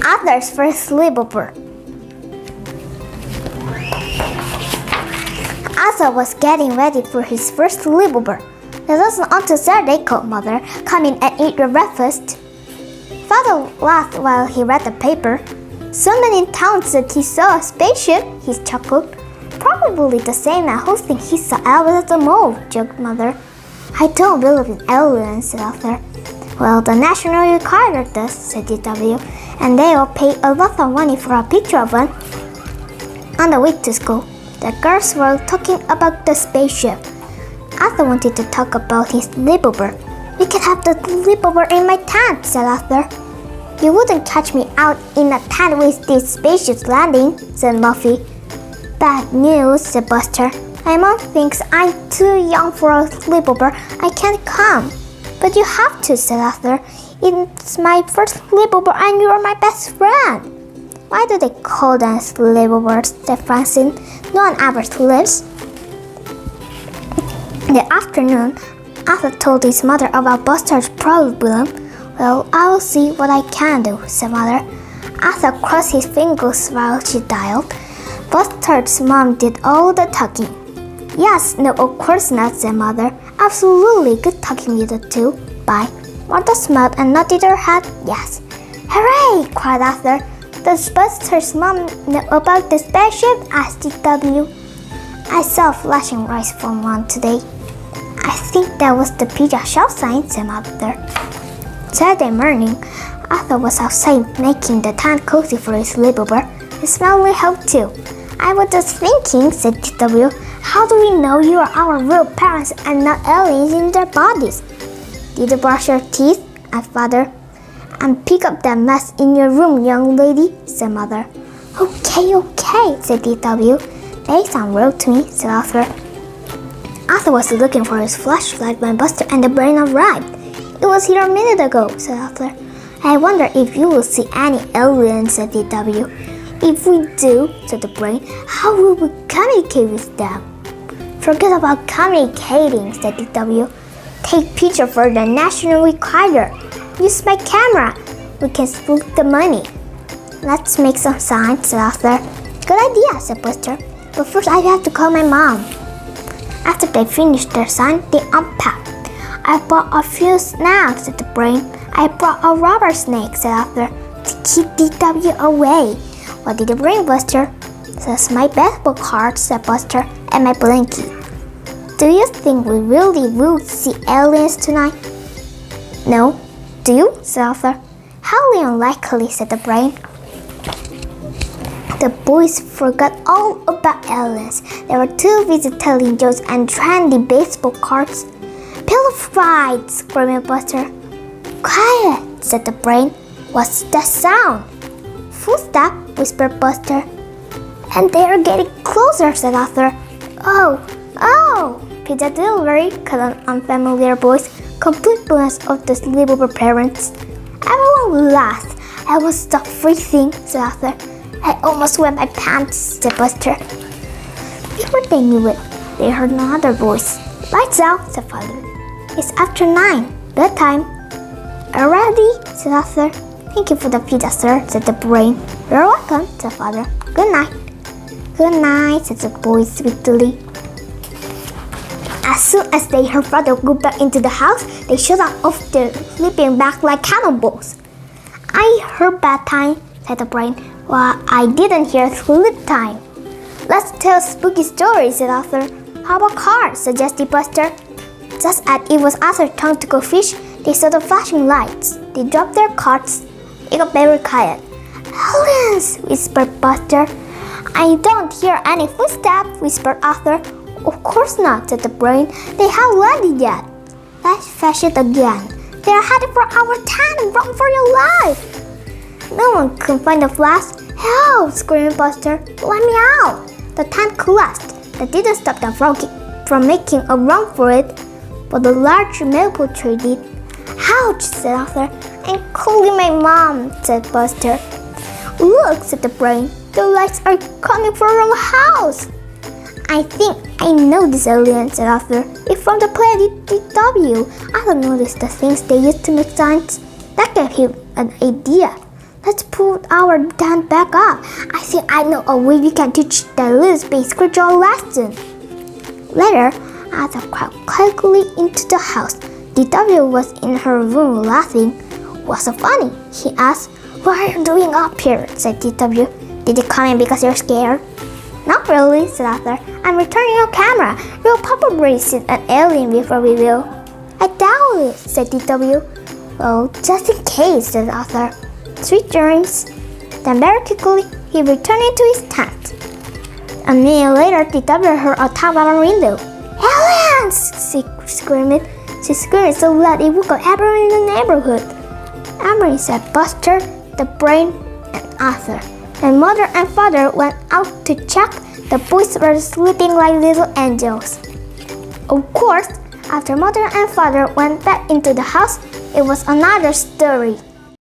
Arthur's first sleepover. Arthur was getting ready for his first sleepover. It wasn't until Saturday, called Mother. Come in and eat your breakfast. Father laughed while he read the paper. Someone in town said he saw a spaceship, he chuckled. Probably the same man who thinks he saw Elvis at the mall, joked Mother. I don't believe in aliens, said Arthur. Well, the National Recorder does, said DW, and they will pay a lot of money for a picture of one. On the way to school, the girls were talking about the spaceship. Arthur wanted to talk about his sleepover. We can have the sleepover in my tent, said Arthur. You wouldn't catch me out in a tent with these spaceships landing, said Muffy. Bad news, said Buster. My mom thinks I'm too young for a sleepover. I can't come. But you have to, said Arthur. It's my first sleepover and you're my best friend. Why do they call them sleepovers, said Francine. No one ever sleeps. In the afternoon, Arthur told his mother about Buster's problem. Well, I will see what I can do, said Mother. Arthur crossed his fingers while she dialed. Buster's mom did all the talking. Yes, no, of course not, said Mother. Absolutely, good talking you the two. Bye. Martha smiled and nodded her head. Yes. Hooray! Cried Arthur. Does Buster's mom know about the spaceship? Asked DW. I saw a flashing light from one today. I think that was the pizza shop sign, said Mother. Saturday morning, Arthur was outside making the tent cozy for his sleepover. It smelled like help too. I was just thinking, said DW. How do we know you are our real parents and not aliens in their bodies? Did you brush your teeth? Asked Father. And pick up that mess in your room, young lady, said Mother. Okay, said DW. They sound real to me, said Arthur. Arthur was looking for his flashlight when Buster and the Brain arrived. It was here a minute ago, said Arthur. I wonder if you will see any aliens, said DW. If we do, said the Brain, how will we communicate with them? Forget about communicating, said DW. Take picture for the National Recorder. Use my camera. We can split the money. Let's make some signs, said Arthur. Good idea, said Buster. But first I have to call my mom. After they finished their sign, they unpacked. I brought a few snacks, said the Brain. I brought a rubber snake, said Arthur, to keep DW away. What did you bring, Buster? Says my baseball card, said Buster, and my blankie. Do you think we really will see aliens tonight? No. Do you? Said Arthur. Highly unlikely, said the Brain. The boys forgot all about aliens. They were too busy telling jokes and trendy baseball cards. Pillow fight, screamed Buster. Quiet, said the Brain. What's that sound? Footstep, whispered Buster. And they are getting closer, said Arthur. Oh! Pizza delivery, called an unfamiliar voice, complete blank of the sleepover parents. Everyone laughed. I was stuck freezing, said Arthur. I almost wet my pants, said Buster. Before they knew it, they heard another voice. Lights out, said Father. It's after 9, bedtime. Already, said Arthur. Thank you for the pizza, sir, said the Brain. You're welcome, said Father. Good night. Good night, said the boys sweetly. As soon as they heard Father go back into the house, they shot out of their sleeping bag like cannonballs. I heard bedtime, said the Brain. Well, I didn't hear sleep time. Let's tell spooky stories, said Arthur. How about cards, suggested Buster. Just as it was Arthur's turn to go fish, they saw the flashing lights. They dropped their cards. It got very quiet. Aliens, whispered Buster. I don't hear any footsteps, whispered Arthur. Of course not, said the Brain. They haven't landed yet. Let's flash it again. They are headed for our tent. Run for your life. No one could find the flash. Help, screamed Buster. Let me out. The tent collapsed. That didn't stop them from making a run for it, but the large maple tree did. Ouch, said Arthur. I'm calling my mom, said Buster. Look, said the Brain. The lights are coming from our house. I think I know this alien, said Arthur. It's from the planet DW. Arthur noticed the things they used to make signs. That gave him an idea. Let's put our tent back up. I think I know a way we can teach the little space creature a lesson. Later, Arthur crept quickly into the house. DW was in her room laughing. "What's so funny?" he asked. "What are you doing up here?" said DW. "Did you come in because you're scared?" "Not really," said Arthur. "I'm returning your camera. You'll probably see an alien before we will." "I doubt it," said DW. "Well, just in case," said Arthur. "Sweet dreams." Then very quickly, he returned into his tent. A minute later, DW heard a tap on her window. "Aliens!" she screamed. She screamed so loud it woke up everyone in the neighborhood. Emery said Buster, the Brain, and Arthur. And Mother and Father went out to check. The boys were sleeping like little angels. Of course, after Mother and Father went back into the house, it was another story.